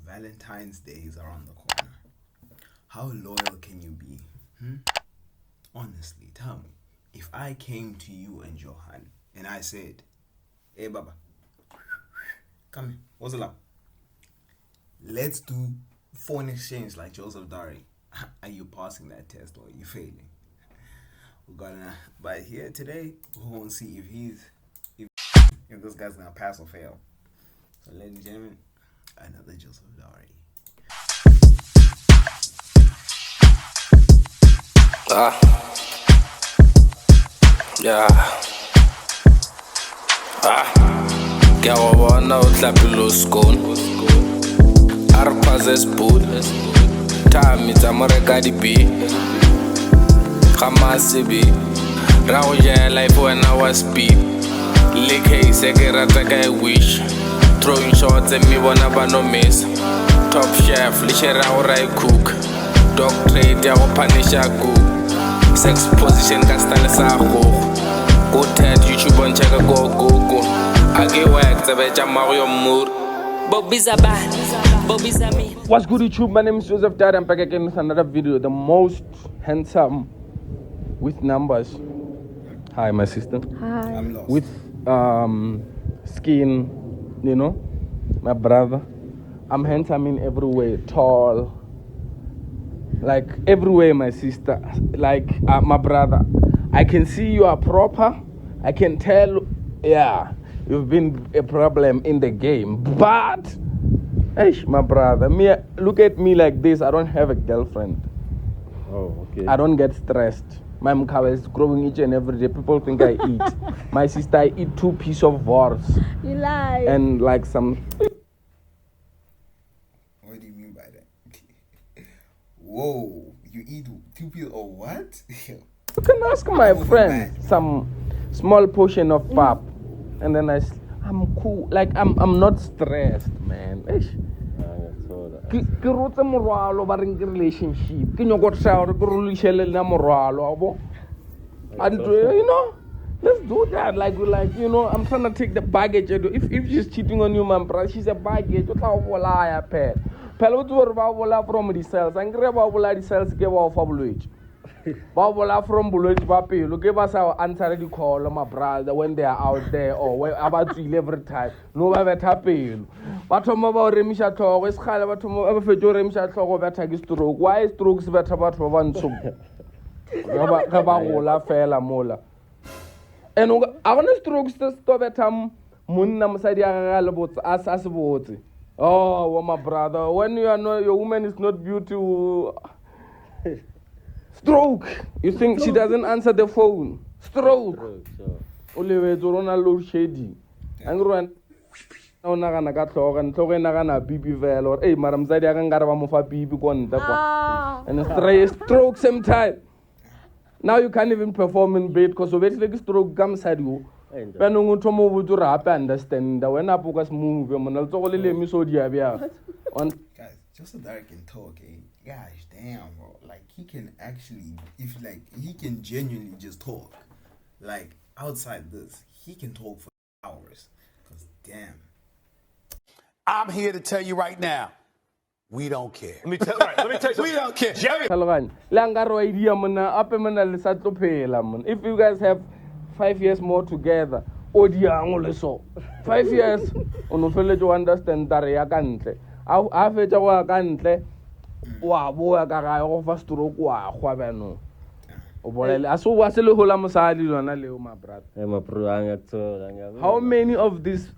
Valentine's Day is around the corner. How loyal can you be? Honestly, tell me. If I came to you and Johan and I said, "Hey, Baba, come here. What's up? Let's do phone exchange like Joseph Dari." Are you passing that test or are you failing? But here today, we won't see if this guy's gonna pass or fail. So, ladies and gentlemen, another Joseph Dari. Ke a bona o tlapile scone a re phase spoon time tsa mo reka dipi ga masebe ra go jela life when I was speed le case ke rata ka wish throwing shots and me bona ba no miss top chef le share ra go rai cook dog trade ya go punisha cook sex position ka style sa go go ted YouTube on check go age work tsebeja mario mood What's good, YouTube? My name is Joseph Dad. I'm back again with another video. The most handsome with numbers. Hi, my sister. Hi. I'm lost. With skin, my brother. I'm handsome in every way. Tall. Like everywhere, my sister. Like my brother. I can see you are proper. I can tell, yeah, you've been a problem in the game. But my brother, look at me like this. I don't have a girlfriend. Oh, okay. I don't get stressed. My mkawa is growing each and every day. People think I eat. My sister, I eat 2 pieces of worms. You lie. And like some. What do you mean by that? Whoa, you eat 2 pieces or what? You can ask my friend some small portion of pap, and then I'm cool. Like I'm not stressed, man. Ke rotse morwalo ba reng ke relationship ke nyoko tsao re go rulishele na morwalo abo let's do that like I'm trying to take the baggage. If she's cheating on you, man, bro, she's a baggage. O tla go bolaya phela o tsore ba bola from the cells angre ba bola di cells ke ba o fa bolwetse ba bola from bolwetse ba pelo ke ba sa answer di call my brother when they are out there or about to every time no ba betha pelo ba thoma ba o remisha tlhogo se khale ba thoma ba fetjo remisha tlhogo ba thaki stroke why stroke se betha batho ba ntso ga ba gola fela mola and a bona stroke se sto betha monna mosadi a ga le botse a se botse oh my brother when you are not, your woman is not beautiful. Stroke. You think she doesn't answer the phone? Stroke. Olive Zorona low shady. Angruan. Ona kana ka tlhoga ntlogo ena kana bibi vela or mara mzadi aka ngara ba mo fa bibi ko nta kwa. And stroke same time. Now you can't even perform in bed because obviously stroke comes side you. Pano ngotho mo botso ra hape understand da wena po ka se move mona le tsogole le emisode ya bia. On Guys, just so that I can talk, Gosh, damn, bro. Like, he can actually, he can genuinely just talk. Like, outside this, he can talk for hours. Because, damn. I'm here to tell you right now, we don't care. Let me tell you We don't care. Jerry. Langaro idea mona ape mona le sa tlophela mona. If you guys have 5 years more together, odiango le so. 5 years, ono fele to understand tare ya kantle. A fetsa go ka ntle. Wa boa ka ga go fa stroke wa gwa bano o bolele a so wa se le hola mosadi lona leo my brother. How many of these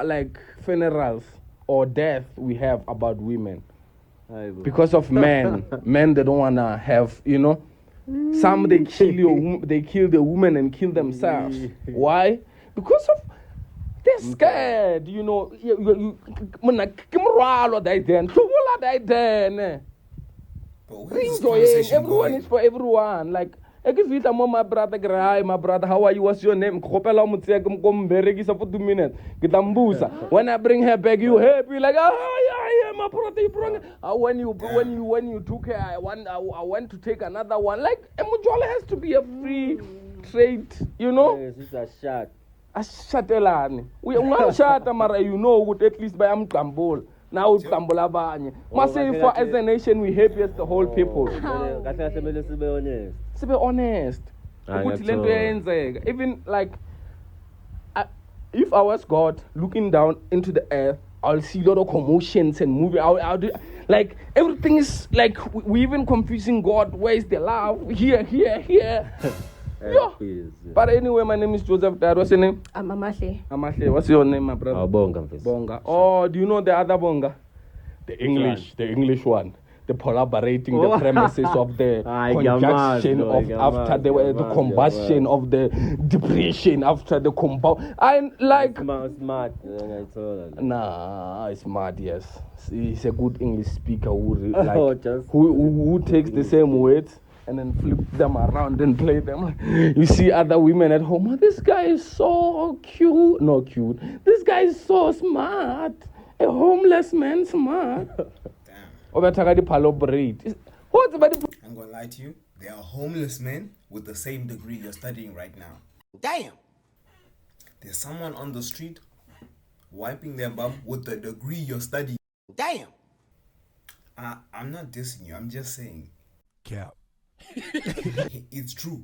like funerals or death we have about women because of men they don't want to have some they kill the women and kill themselves. Why? Because of they're scared, you Kimralo died then. Chubula died then. Everyone is for everyone. Like, if you my brother, hi, my brother, how are you? What's your name? For 2 minutes. When I bring her back, you happy like, oh yeah, my brother, you bring. When you took her, I want to take another one. Like, Emujole has to be a free trade, Yes, it's a shot. Ashatelani. We want shata mara with at least by am Kambol. Now uqambula abanye. Mase for as a nation we happy as the whole people. Kahle kahle kumele sibe honest. Sibe honest. Ukuthi lento yenzeka. Even like if I was God looking down into the earth, I'll see a lot of commotions and moving. I'll do, like everything is like we even confusing God. Where is the love? Here. Yeah. But anyway, my name is Joseph Dad. What's your name? I'm Amahle. Amahle. What's your name, my brother? Bonga. Bonga. Oh, do you know the other Bonga? The English one. The collaborating, the premises of the conjunction of after the combustion of the depression after the compound. I like smart. Nah, it's mad. Yes, he's a good English speaker who takes the same words and then flip them around and play them. You see other women at home. Oh, this guy is so cute. No cute. This guy is so smart. A homeless man smart. I'm What's gonna lie to you. There are homeless men with the same degree you're studying right now. Damn. There's someone on the street wiping their bum with the degree you're studying. Damn. I'm not dissing you. I'm just saying. Cap. It's true.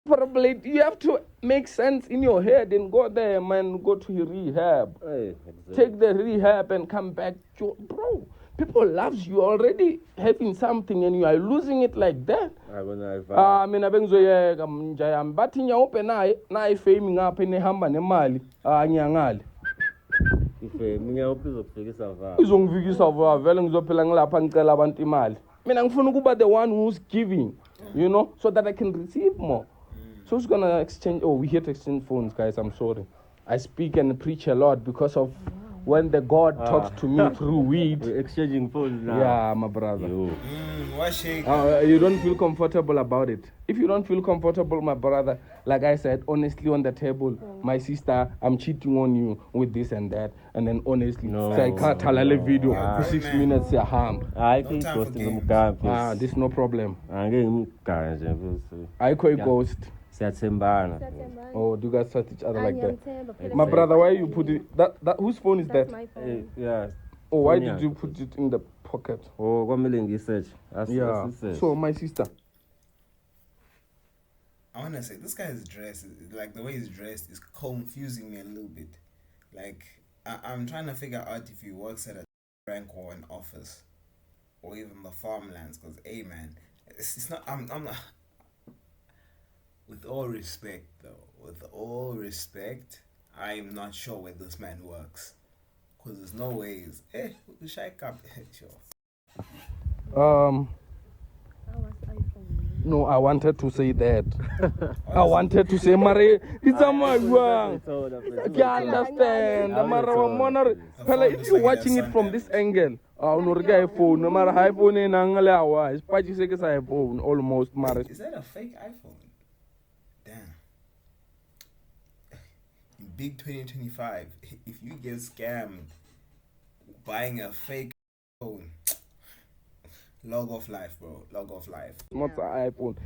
Probably you have to make sense in your head and go there, man. Go to rehab. Take the rehab and come back. Bro, people loves you already having something and you are losing it like that. Mina bengizoyeka mnjayami bathi nyaope naye fame ngapha enehamba nemali ngiyangali izongivikisa vele ngizophela ngilapha ngicela abantu imali mina ngifuna ukuba the one who's giving, you know, so that I can receive more. So who's gonna exchange? Oh, we here to exchange phones, guys. I'm sorry. I speak and preach a lot because of when the God talks to me through weed. We're exchanging phones now. Yeah, my brother. What You don't feel comfortable about it. If you don't feel comfortable, my brother, like I said, honestly on the table, my sister, I'm cheating on you with this and that. And then honestly, I can't tell a video for 6 minutes. I think this no problem. I'm getting ghosted. I call it ghost. Oh, do you guys trust each other like that? My brother, why you put it? That whose phone is that? That's my phone. Yeah. Oh, why did you put it in the pocket? Oh, 1 million research. Yeah. So my sister. I wanna say this guy's dress, like the way he's dressed, is confusing me a little bit. Like I'm trying to figure out if he works at a bank or an office, or even the farmlands. Cause, hey man, it's not. I'm not. With all respect, I'm not sure where this man works. Because there's no ways. Shake up. Sure. No, I wanted to say that. I wanted to say, Mare, it's a magwang. I can understand. If you're watching it from this angle, phone, no matter how phone in Angala, it's phone almost, Mare. Is that a fake iPhone? Damn. In big 2025, if you get scammed buying a fake phone, log off life, bro. Log off life. Not an iPhone.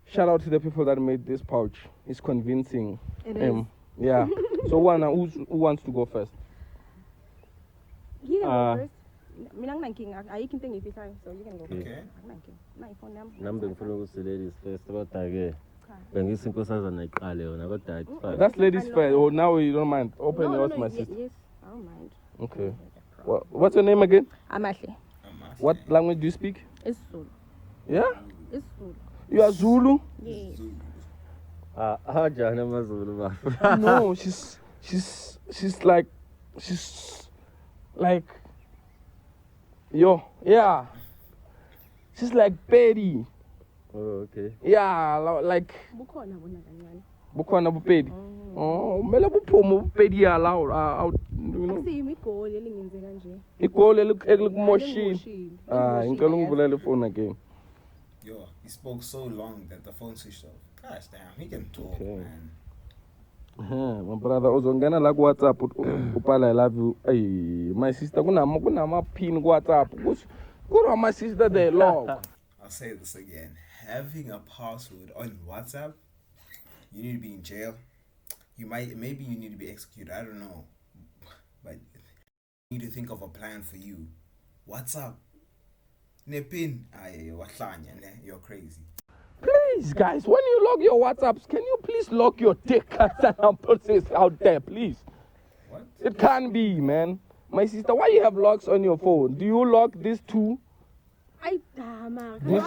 Shout out to the people that made this pouch. It's convincing. It is. Yeah. So, who wants to go first? You can go first. Minang nanking, I can think if you time, so you can go first. Okay. My phone number ladies first. What I That's ladies first. Oh, now you don't mind. Open yours, my sister. Yes, I don't mind. Okay. What's your name again? Amahle. What language do you speak? It's Zulu. Yeah? It's Zulu. You are Zulu? Yes. No, she's like yeah. She's like Betty. Oh, okay. Yeah, like Bukhona bupedi. Oh, mela buphume bupedi ala out, you know. Igoli elingenze kanje. Igoli elikumoshile. Ngicela ungivulele phone again. Yo, he spoke so long that the phone switched off. Gosh damn, he can talk, man. My brother uzongena la ku WhatsApp upala I love you. Hey, my sister kunama pin ku WhatsApp. Kura my sister they log. I'll say this again. Having a password on WhatsApp, you need to be in jail. Maybe you need to be executed. I don't know. But need to think of a plan for you. What's up? Nepin, you're crazy. Please, guys, when you log your WhatsApps, can you please log your dick and numbers out there, please? What? It can't be, man. My sister, why you have logs on your phone? Do you log these two? These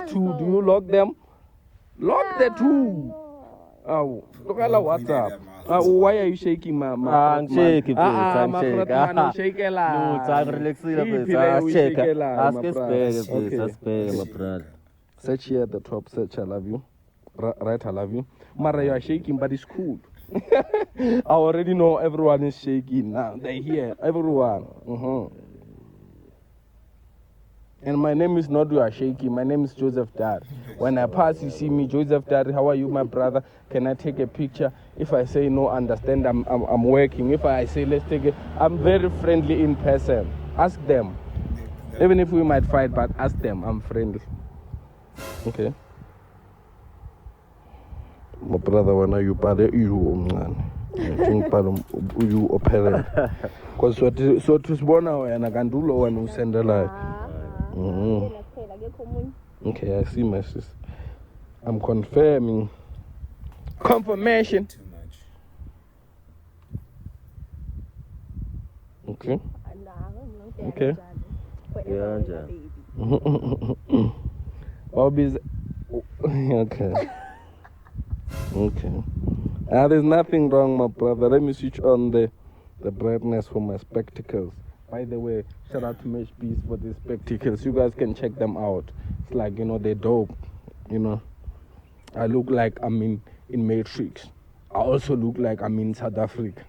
two, do you log them? Log the two. Oh, look at WhatsApp. Why are you shaking, ma? I'm shaking, please. I'm shaking. I'm Check. Ask us please. Okay. Ask my brother. Search here at the top. Search, I love you. Right, I love you. Mara, you are shaking, but it's cool. I already know everyone is shaking now. They hear everyone. And my name is not you are shaking. My name is Joseph Dar. When I pass, you see me, Joseph Dar. How are you, my brother? Can I take a picture? If I say no, understand. I'm working. If I say let's take it, I'm very friendly in person. Ask them. Even if we might fight, but ask them. I'm friendly. Okay. My brother, when you pare you man. You operate. Because so to spona when I can do low and send a lie. Okay, I see my sis. I'm confirming. Confirmation. Too much. Okay. Okay. Yeah. Hobbies. Okay. Okay. There's nothing wrong, my brother. Let me switch on the brightness for my spectacles. By the way, shout out to Mesh Beast for these spectacles. You guys can check them out. It's like, they're dope. I look like I'm in Matrix. I also look like I'm in South Africa.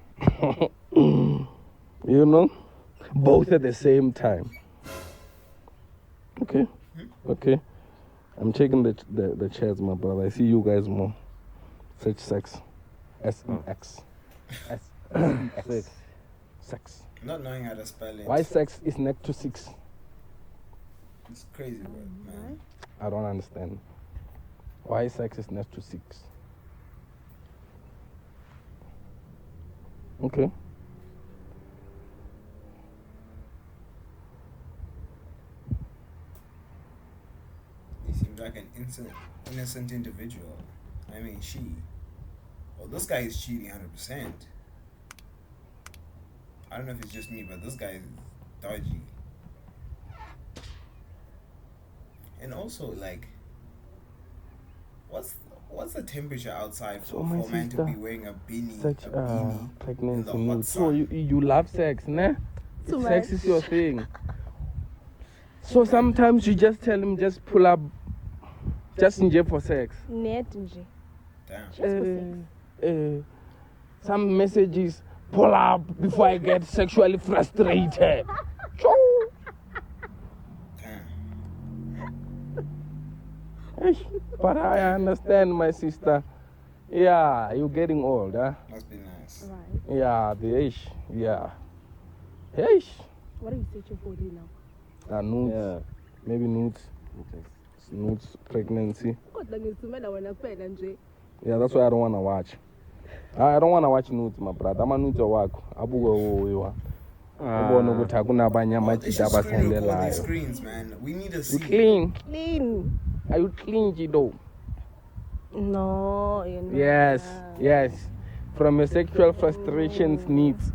Both at the same time. Okay. Okay. I'm checking the chats, my brother. I see you guys more. Search sex. S-E-X. S-E-X. Sex. Not knowing how to spell it. Why sex is next to 6? It's crazy word, man. I don't understand. Why sex is next to 6? Okay. He seems like an innocent individual. I mean, well, this guy is cheating 100%. I don't know if it's just me, but this guy is dodgy. And also, like, what's the temperature outside for a man to be wearing a beanie? Such a beanie pregnancy in the hot mood. So sun? you love sex, ne? Too Sex much. is your thing. So sometimes you just tell him, just pull up, just in jail for sex. Damn. Some messages, pull up before I get sexually frustrated. Choo. Damn. But I understand, my sister. Yeah, you're getting old, huh? Must be nice. Right. Yeah, the age. Yeah. Hey. What are you searching for here now? Nudes. Yeah. Maybe nudes. Nudes, pregnancy. Yeah, that's why I don't want to watch. I don't want to watch nudes, my brother. I'm a nudes work. Well, it's just screen recording screens, man. We need to see. You clean? Clean. Are you clean, Jido? No, you're not. Yes. From your sexual frustrations needs.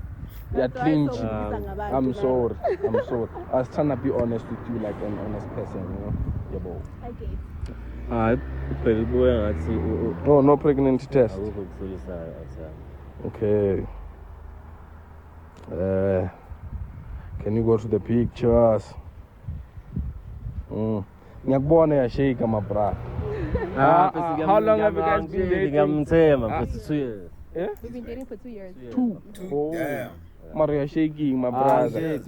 You're clean. I'm sorry. I was trying to be honest with you, like an honest person, Yeah, boy. Okay. Oh, no pregnancy test. Okay. Can you go to the pictures? Ngiyakubona yashake my bra. How long have you guys been dating? 2 years. Yeah? We've been dating for 2 years. 2. Oh. Damn. Mario shaking my brother.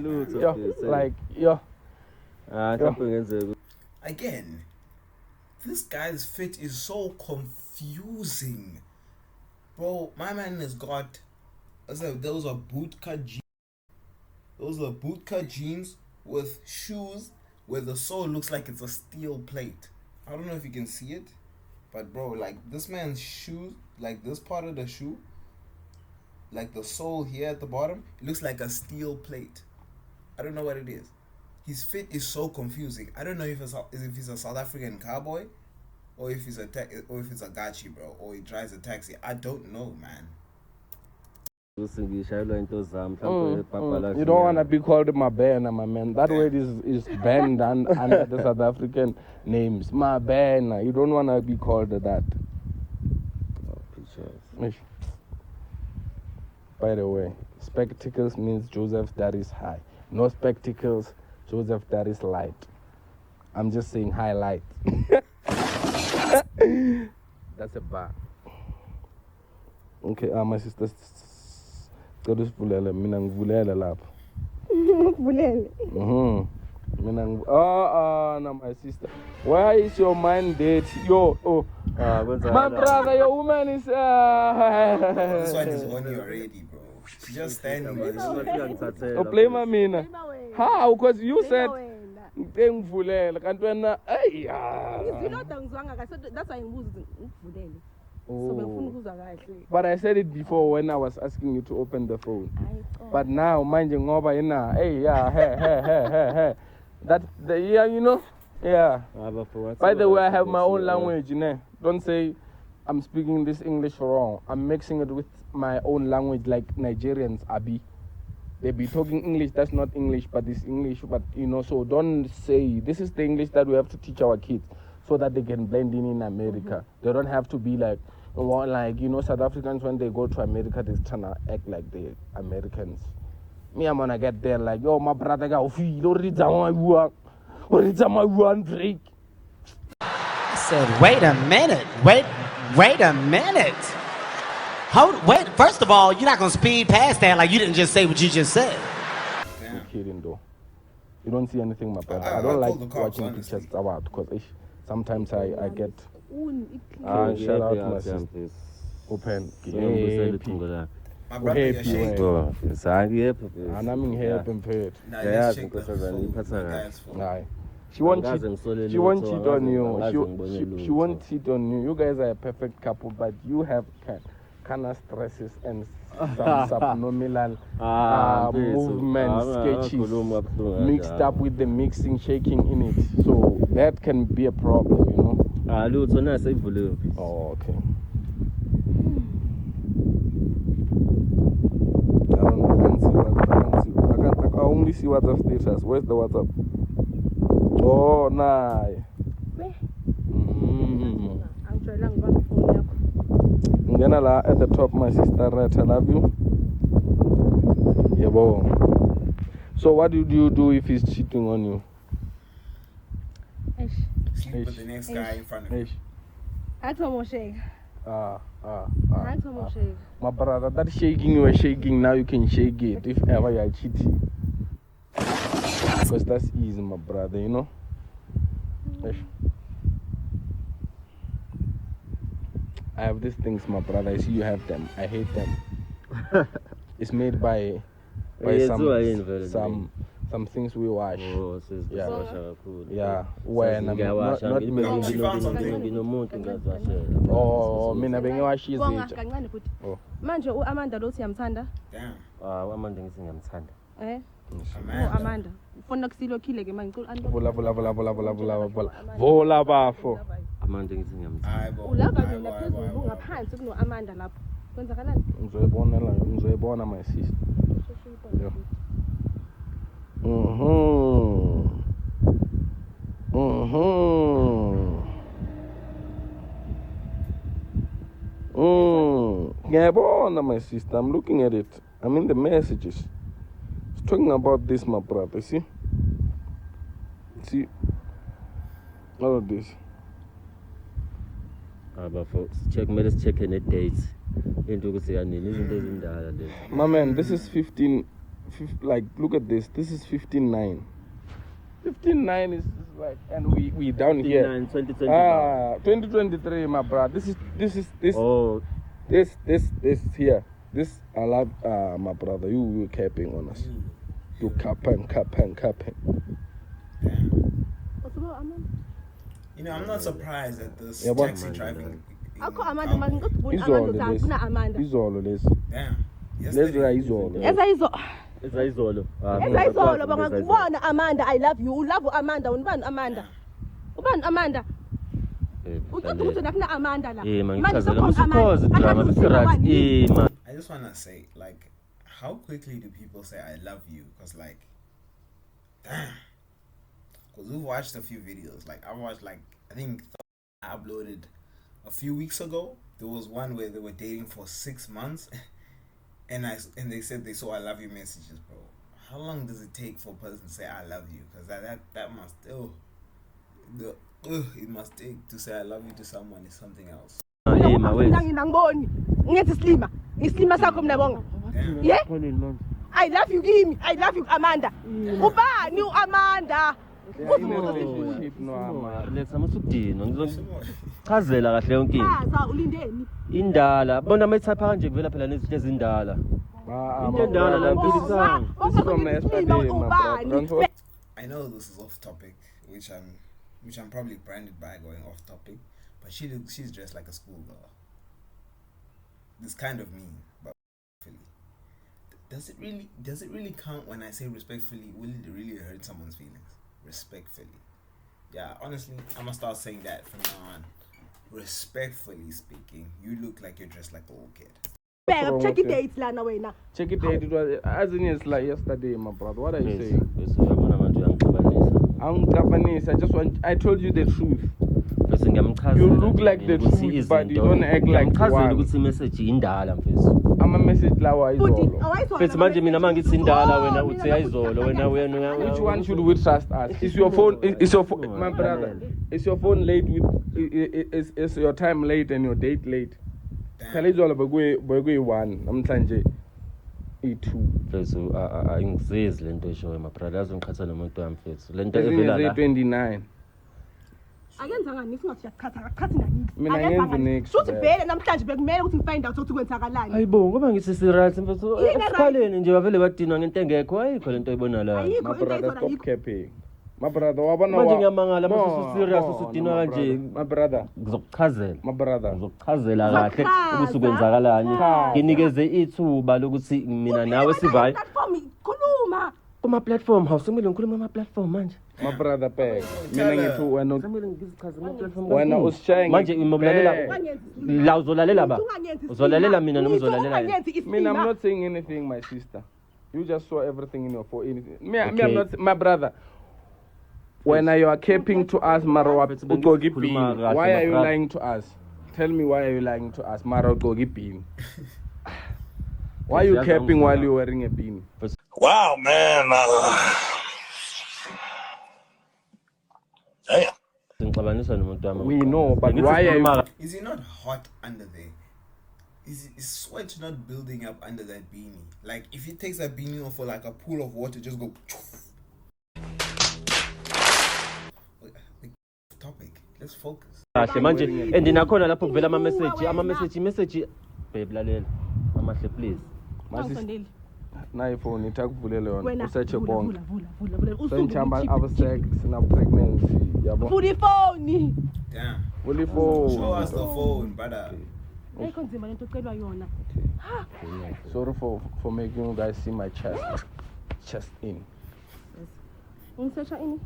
Again, this guy's fit is so confusing. Bro, my man has got those are bootcut jeans. Those are bootcut jeans with shoes where the sole looks like it's a steel plate. I don't know if you can see it, but bro, like this man's shoes, like this part of the shoe, like the sole here at the bottom, it looks like a steel plate. I don't know what it is. His fit is so confusing. I don't know if he's a South African cowboy, or if he's a gachi, bro, or he drives a taxi. I don't know, man. You don't want to be called Mabena, my man. That word is banned under the South African names. Mabena. You don't want to be called that. By the way, spectacles means Joseph that is high. No spectacles, Joseph that is light. I'm just saying highlight. That's a bar. Okay, my sister. Go to Vulele, Minang Vulele lap. Vulele. No, my sister. Why is your mind dead? Yo, my brother, your woman is. This one is on you already, bro. She's just standing there. Oh, play my mina. How? Because you said. Hey, That's why I'm Vulele. Oh. But I said it before when I was asking you to open the phone. But now, mind you, hey, yeah, hey. That, yeah, you know, yeah. By the way, I have my own language, you know. Don't say I'm speaking this English wrong. I'm mixing it with my own language like Nigerians, Abi. They be talking English, that's not English, but it's English, but, you know, so don't say, this is the English that we have to teach our kids so that they can blend in America. They don't have to be like, you know, South Africans, when they go to America, they trying to act like the Americans. Me, I'm gonna get there like, yo, my brother got feel, break. I said, wait a minute. Wait a minute. Wait, first of all, you're not gonna speed past that like you didn't just say what you just said. I'm kidding though. You don't see anything, my brother. I don't like watching pictures about because sometimes I get shout out to my sister. Open. My brother, you're shaking. I'm helping paid. Nah, let's check the phone. She won't cheat on you. She won't cheat on you. You guys are a perfect couple, but you have kind of stresses and some subnormal movements, sketches mixed up with the mixing, shaking in it. So that can be a problem, you know. Oh, okay. I only see WhatsApp status. Where's the WhatsApp? Oh, nah. At the top, my sister, right? I love you. Yeah, boy. So, what do you do if he's cheating on you? Sleep with the next guy in front of you. My brother, that shaking you are shaking, now you can shake it if ever you are cheating. Because that's easy, my brother, you know. I have these things, my brother. I see you have them. I hate them. It's made by some things we wash. Yeah. When I'm not making She found something. Oh, mina bengi wash it. Oh. Manje Amanda lo siyamthanda. Damn. Amanda ngiyamthanda. Amanda. Ufuna kusilo khile ke manje Vola bafo. Amanda ngiyamthanda. Hayibo. Ulapha mina phezulu ungaphansi kuno Amanda lapho. Kwenzakalani? Ngizoyibona my sister. Yeah. Yeah, my sister. I'm looking at it. I'm in the messages. It's talking about this, my brother. See all of this. But folks, let's check in the dates. My man, this is 15. Like, look at this. This is 15/9. 15/9 is like, and we down here. 2023, my brother. This. Oh. This here. This I love, my brother. You capping on us. You capping. You know, I'm not surprised at this taxi driving. Izolo. Damn. Let's try Izolo. Ezayizolo. Ezayizolo bangakubona Amanda I love you. Love Amanda. Unibani Amanda? Ubani Amanda? Uthi nakuna Amanda la. Mangichazela musukhoze drama besirat. Man. I just want to say, like, how quickly do people say I love you? Because, like, damn. Because we've watched a few videos. Like, I watched, like, I think I uploaded a few weeks ago. There was one where they were dating for 6 months. And they said they saw I love you messages, bro. How long does it take for a person to say I love you? Because that must still... it must take to say I love you to someone is something else. Yeah? I love you Kimi. I love you Amanda. Ubani Amanda? Lexa musudinwa ngizochazela kahle yonke Chaza ulindeni. indala bona mayithapha kanje kuvela phela nezinto ezindala into endala la mpikisana. I know this is off topic, which I'm probably branded by going off topic, but she's dressed like a schoolgirl. This kind of mean, but respectfully. Does it really count when I say respectfully? Will it really hurt someone's feelings? Respectfully. Yeah, honestly, I'm gonna start saying that from now on. Respectfully speaking, you look like you're dressed like a little kid. Check it dates lana wena. Check it out. It was as in it's like yesterday, my brother. What are you saying? I told you the truth. You look like the truth, but you don't act like one. ukuthi message indala mfethu. I'm a message lawa izolo. Mfethu manje mina mangithi indala wena uthi ayizolo wena Which one should we trust us? Is your phone? Is your phone, my brother? Is your phone late with? Is your time late and your date late? Phela izolo bekuyi 1 namhlanje i2. Mfethu angisizi lento eshoyo my brother azongiqhatha nomuntu wami mfethu. Lento evela la 29. Akenzanga nithi ngathi uyaqhatha nani? Mina ngenze next. Suthi vele namhlanje bekumele ukuthi ngifind out ukuthi kwenzakalani. Hayibo ngoba ngithi serious mfethu esikhaleni nje bavele badinwa ngento engekho ayikho lento oyibona la. My brother stop capping. My brother wabona manje ngiyamangala mase serious usudinwa kanje. My brother Ngizokuchazela. My brother Ngizokuchazela kahle ukuthi kwenzakalani. Nginikeze ithuba lokuthi mina nawe sivayo. Khuluma. Kuma platform hawusemile ngikhuluma ama platform manje. My brother back. Mina ngithi wena Usemile ngizichaze ama platform. wena usishaya manje imobulalela la uzolalela ba. Uzolalela mina noma uzolalela yena. Mina I'm not saying anything my sister. You just saw everything in your phone. Me I'm not my brother. When you are capping to us, Maro, why are you lying to us? Tell me why are you lying to us, Maro Gogi Bean? Why are you capping while you're wearing a bean? Wow, man. Damn. We know, but why are you? Is it not hot under there? Is sweat not building up under that beanie? Like if he takes that beanie off for like a pool of water, just go. Topic. Let's focus. Kahle manje and nakhona lapho kuvela ama message babe lalela amahle please. Masondeli. Na iphone itakuvulela yona Wena usearch bonke. Vula. Senchamba aba sex na pregnancy yabo. Vula phone. Damn. Vula phone. Show us the phone, brother. Ayikho nzima lento ocelwa yona. Sorry for making you guys see my chest in. Ungisearcha ini?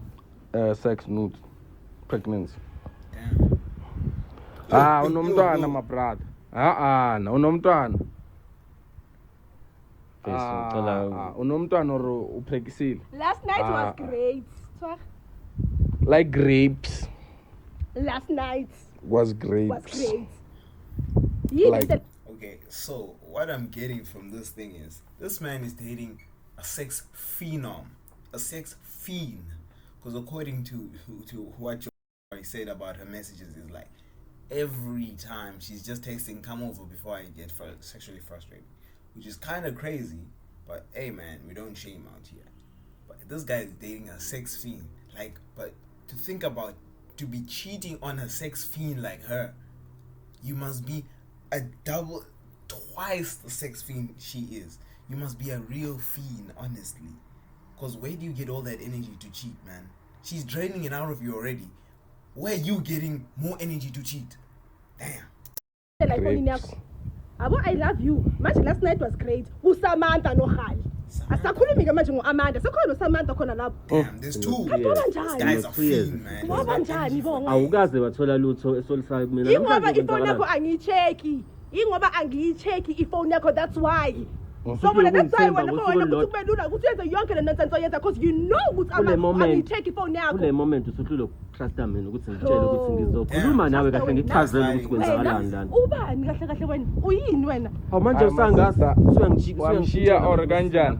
Sex nude pregnancy. Damn. Unomntwana my brother. Unomntwana. Unomntwana or uprekisile. Last night was great. Like grapes. Last night Was grapes. was great. Like- Okay, so what I'm getting from this thing is this man is dating a sex phenom, a sex fiend. Because according to what you said about her messages is like every time she's just texting, come over before I get sexually frustrated, which is kind of crazy. But hey, man, we don't shame out here. But this guy is dating a sex fiend. Like, but to think about to be cheating on a sex fiend like her, you must be twice the sex fiend she is. You must be a real fiend, honestly. Because where do you get all that energy to cheat, man? She's draining it out of you already. Where are you getting more energy to cheat? Damn. Like phone yakho. Abo I love you. Much last night was great. Usamantha no Khali. Asakhulumi ke manje ngo-Amanda. Sekhona noSamantha khona lapho. Damn, there's two. Kanti These kanjani? guys are fiend, man. Waba njani bonke? Awukaze wathola lutho esolisayo kumina. Ingoba ifoni yakho angiyicheki. Ingoba angiyicheki ifoni yakho, that's why. So when that's why wena ukuthi kube lula ukuthi yenze yonke le nonsense oyenza because you know ukuthi angiyicheki ifoni yakho. Kule moment usuhlule trust mina ukuthi ngitshele ukuthi ngizokhuluma nawe kahle ngichazele ukuthi kwenzakalani lana. Ubani kahle kahle wena? Uyini wena? Awu manje usangaza wamshiya or kanjani?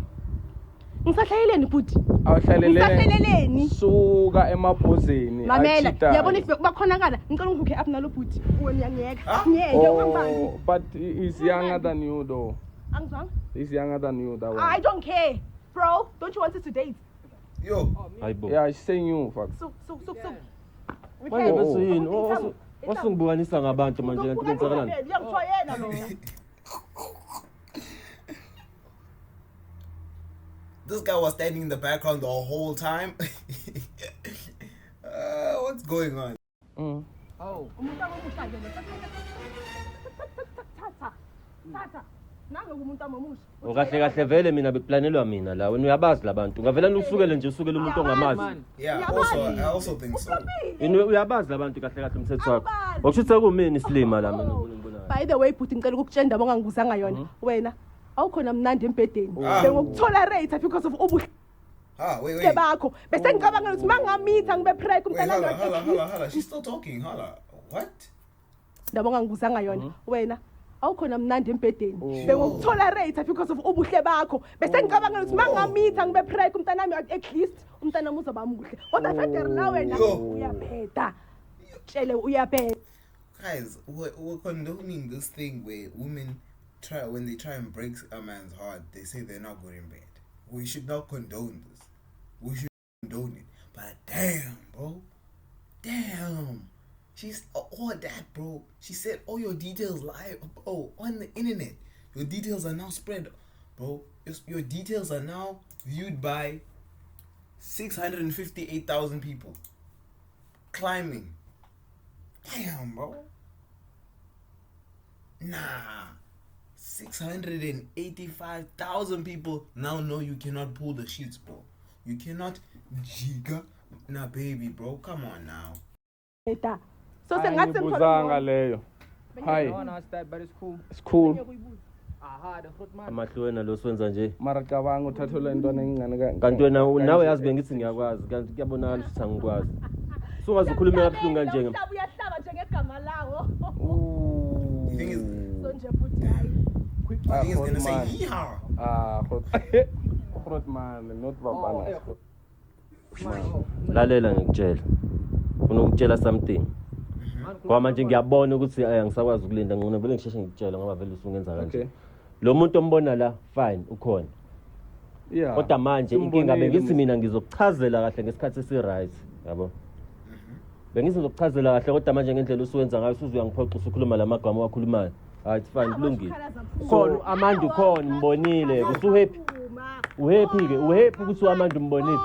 Ngisahlaleleni futhi. Awuhlaleleni. Suka emabhozeni. Mamela, yabona if bakhonakala, ngicela ungibuke up nalo futhi. Wena ngiyeka. Ngiyeke ungambani. But he's younger than you though. Angizwanga? He's younger than you, that one. I don't care. Bro, don't you want us to date? Yo. Yeah, she's saying you, fuck. So. Manje bese yini? Wasungibukanisa ngabantu manje kanti kwenzakalani? Ngiyangishayela lo. This guy was standing in the background the whole time. What's going on? Oh. Tata. Kahle kahle vele mina bekuplanelwa mina la. Wena uyabazi labantu. Ngavela usukele nje usukele umuntu ongamazi. Yeah, I also think so. Yini uyabazi labantu kahle kahle umthetho wakho. Wakushuthi kumini isilima la mina ngibona. By the way, bhuti ngicela ukukutshenda bongangibuzanga yona. Wena awukhona mnandi empedeni. Bengikutolerate because of ubuhle. Wait. Bakho. Bese ngicabanga ukuthi mangamitha ngibe prank umntana Hala. She's still talking. Hala. What? Ndabonga ngibuzanga yona. Wena awukhona mnandi empedeni. Bengikutolerate because of ubuhle bakho. Bese ngicabanga ukuthi mangamitha ngibe prank umntana nami at least umntana uzoba muhle. Kodwa feder la wena uyaphetha. Tshele uyaphetha. Guys, we're condoning this thing where women when they try and break a man's heart, they say they're not good in bed. We should not condone this. We should condone it. But damn, bro. Damn. She's all that, bro. She said all your details live on the internet. Your details are now spread, bro. Your details are now viewed by 658,000 people. Climbing. Damn, bro. Nah. 685,000 people now know you cannot pull the sheets, bro. You cannot jigger. Nah, baby, bro. Come on now. So ngibuzanga leyo. Hi. But it's cool. It's cool. Amahlo wena lo swenza nje. Mara cabanga uthathola intwana engingane kanti wena nawe yazi bengithi ngiyakwazi kanti kuyabonakala ukuthi angikwazi. Sungaze ukhulume kabuhlungu kanje nje. Uyahlaba njengegama lawo. You think it's So nje futhi hayi. I think it's gonna say yeehaw. Man, not babana. Lalela ngikutshela. Ufuna ukutshela something. Ngoba manje ngiyabona ukuthi angisakwazi ukulinda ngona vele ngisheshe ngikutshela ngoba vele usungenza kanje. Lo muntu ombona la fine ukhona. Yeah. Kodwa manje inkinga bengithi mina ngizokuchazela kahle ngesikhathi esi-right, yabo. Bengithi ngizokuchazela kahle kodwa manje ngendlela usuwenza ngayo usuzuyangiphoqa usukhuluma lamagama wakhulumayo. Hayi fine kulungile. Khona Amanda ukhona mbonile. Usuhappy. Uhappy ke? Uhappy ukuthi uAmanda umbonile?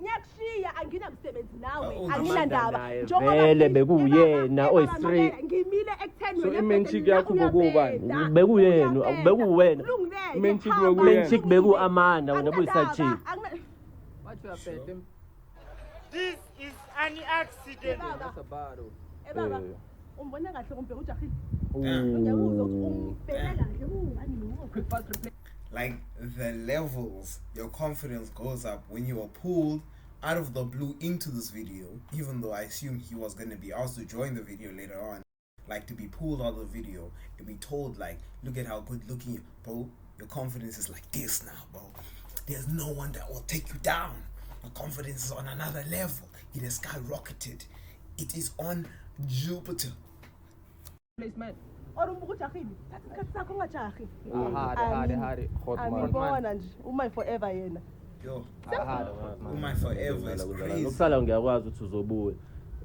Ngiyakushiya anginakusebenzi nawe. Anginandaba. Vele bekuyena oyi-3. Ngimile ekutheni wena. So imenchik yakho bekubani? Bekuyena, bekuwena. Imenchik bekuyena. Imenchik bekuAmanda wena buyi-side chick. This is an accident. That's a battle. Baba. Umbona kahle kumbe ujahile. Like the levels your confidence goes up when you are pulled out of the blue into this video, even though I assume he was going to be asked to join the video later on, like to be pulled out of the video and be told like, look at how good looking you, bro, your confidence is like this now, bro. There's no one that will take you down. Your confidence is on another level. It has skyrocketed. It is on Jupiter. Placement. Angibona nje uma forever yena. Yo. My forever is crazy. Ukusala ngiyakwazi ukuthi uzobuya.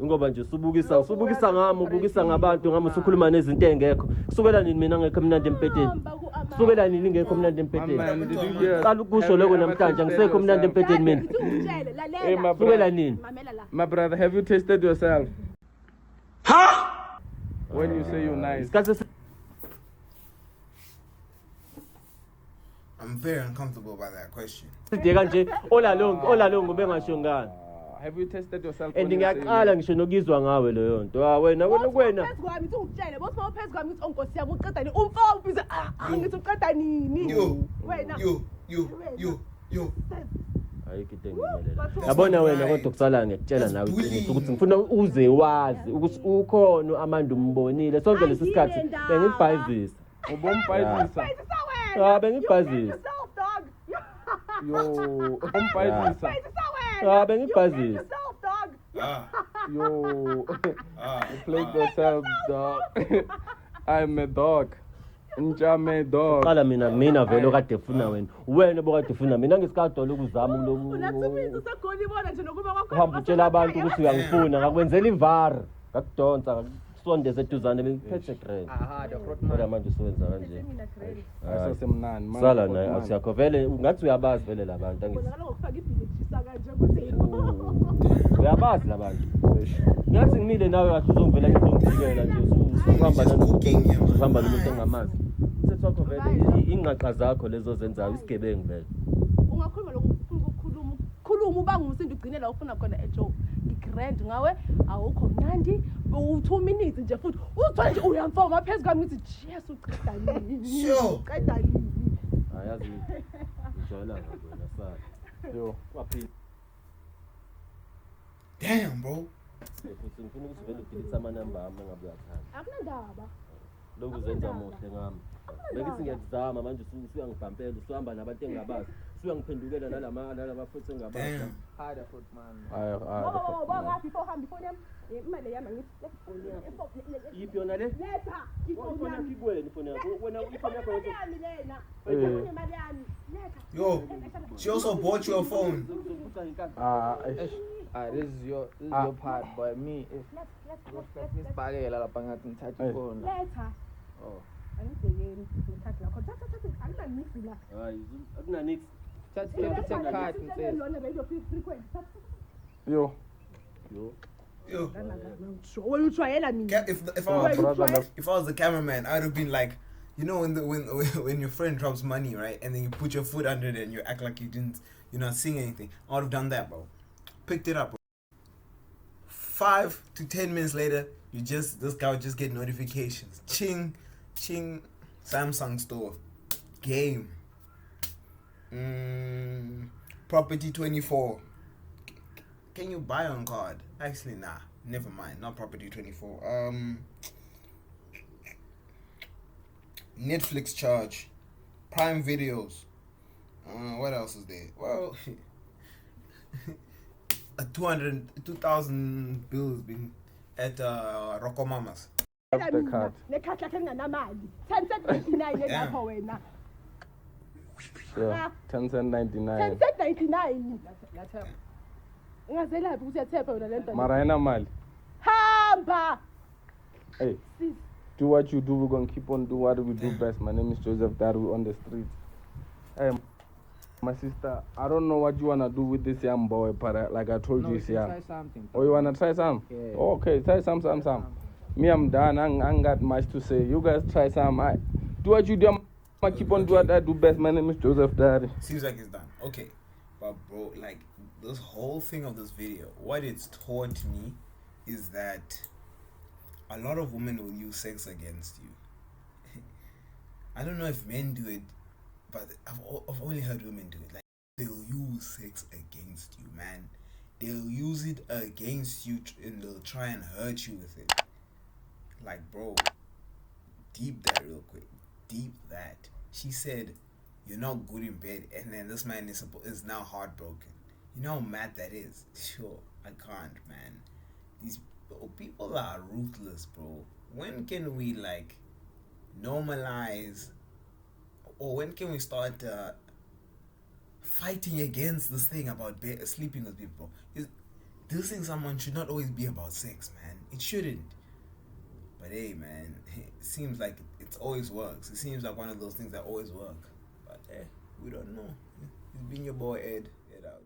Ngoba nje usubukisa ngami ubukisa ngabantu ngami usukhuluma nezinto engekho. Kusukela nini mina ngekho emnandi empedeni? Kusukela nini ngekho emnandi empedeni? Qala ukusho lokho namhlanje ngisekho emnandi empedeni mina. Kusukela nini? My brother, have you tasted yourself? Huh? When you say you're nice. I'm very uncomfortable by that question. sideka nje olalongo bengasho Have you tested yourself? and when you say ngiyaqala ngisho nokuzwa ngawe leyo nto wena phezu kwami uthi ungitshele bothi uma uphezu kwami uthi onkosi yami uqeda nini umfo ubize ngithi uqeda nini wena Yo. ayikho into engimelela yabona wena kodwa kusala ngiyakutshela nawe iqiniso ukuthi ngifuna uze wazi ukuthi ukhona amanda umbonile sonke lesi sikhathi bengibhayizisa ubombhayizisa. bengibhayizisa Yo, ubombhayizisa. bengibhayizisa Yo, you played yourself, dog. I'm a dog. Njame dog. qala mina vele okade funa wena bokade funa mina ngesikhadola ukuzama unathumisa usegoli ibona nje nokuba kwakho uhamba utshela abantu ukuthi uyangifuna ngakwenzela ivar ngakudonsa ngakusondeza eduzane bengiphethe grand kodwa manje usewenza kanje Asasemnani manje. sala naye asiyakho vele ungathi uyabazi vele labantu angithi bona ngokufaka ibhili jisa kanje ukuthi uyabazi labantu ngathi ngimile nawe kahle uzongivela ngizongijikela nje uhamba uhamba nomuntu engamazi sethwakho vele ingqaqa zakho lezo zenzayo isigebengu vele ungakhuluma lokho ufuna ukukhuluma uba ngumsindo ugcine la ufuna khona ejoke ngigrand ngawe awukho mnandi u2 minutes nje futhi uthi nje uyamfoma phezu kwami ngithi yes uqeda nini Sure. uqeda nini ayazi ngijwayela wena sala Yo. waphila Damn, bro. futhi ngifuna ukuthi vele udelete amanamba ami engabe uyathanda akunandaba lokhu zenza muhle ngami bengithi ngiyakuzama manje usuyangibhampela usuhamba nabantu engabazi usuyangiphendukela nalama futhi engabazi Damn. Harder foot, man. Boga before ham before them imali yami ngithi yiphi yona le letha ifona kikwena ifona yakho wena ifona yakho yami lena imali yami letha Yo, she also bought you a phone. This is your part, but me, if Miss Bagela lapha ngathi ngithatha ifoni. letha Oh. angibhekeni ngithatha lakho thatha akunanixi la hayi akunanix Thatha card ngisese. lona radio frequency Yo. Yo. wena ushayela mina If I was the cameraman, I'd have been like, you know, when your friend drops money, right, and then you put your foot under it and you act like you're not seeing anything. I would have done that, bro. Picked it up, bro. 5 to 10 minutes later, this guy would just get notifications. Ching, Samsung store, game, property 24. Can you buy on card? Actually, nah. Never mind. Not property 24. Netflix charge, Prime videos. What else is there? Well, a 2,000 bills being at Rocco Mama's. The card. nekhathi lakhe nginganamali 10.99 lapho wena Yeah. 10.99. 10.99 ungazelaphi ukuthi yathepha wena lento Mara ayina mali. hamba Hey. Do what you do. We're gonna keep on doing what we do best. My name is Joseph Daru on the street. Hey, my sister, I don't know what you wanna do with this young boy, but like I told you, he's young. Try something. Oh, you wanna try some? Yeah. Oh, okay, try some. Me, I'm done. I ain't got much to say. You guys try some. I do what you do. I keep on doing what I do best. My name is Joseph Daru. Seems like it's done. Okay, but bro, like this whole thing of this video, what it's taught me is that a lot of women will use sex against you. I don't know if men do it, but I've only heard women do it. Like they'll use sex against you, man. They'll use it against you and they'll try and hurt you with it. Like, bro, deep that real quick. Deep that. She said, you're not good in bed, and then this man is now heartbroken. You know how mad that is? Sure, I can't, man. These people are ruthless, bro. When can we like normalize, or when can we start fighting against this thing about sleeping with people? Dissing someone should not always be about sex, man. It shouldn't. But hey, man, it seems like it always works. It seems like one of those things that always work. But hey, we don't know. It's been your boy Ed out.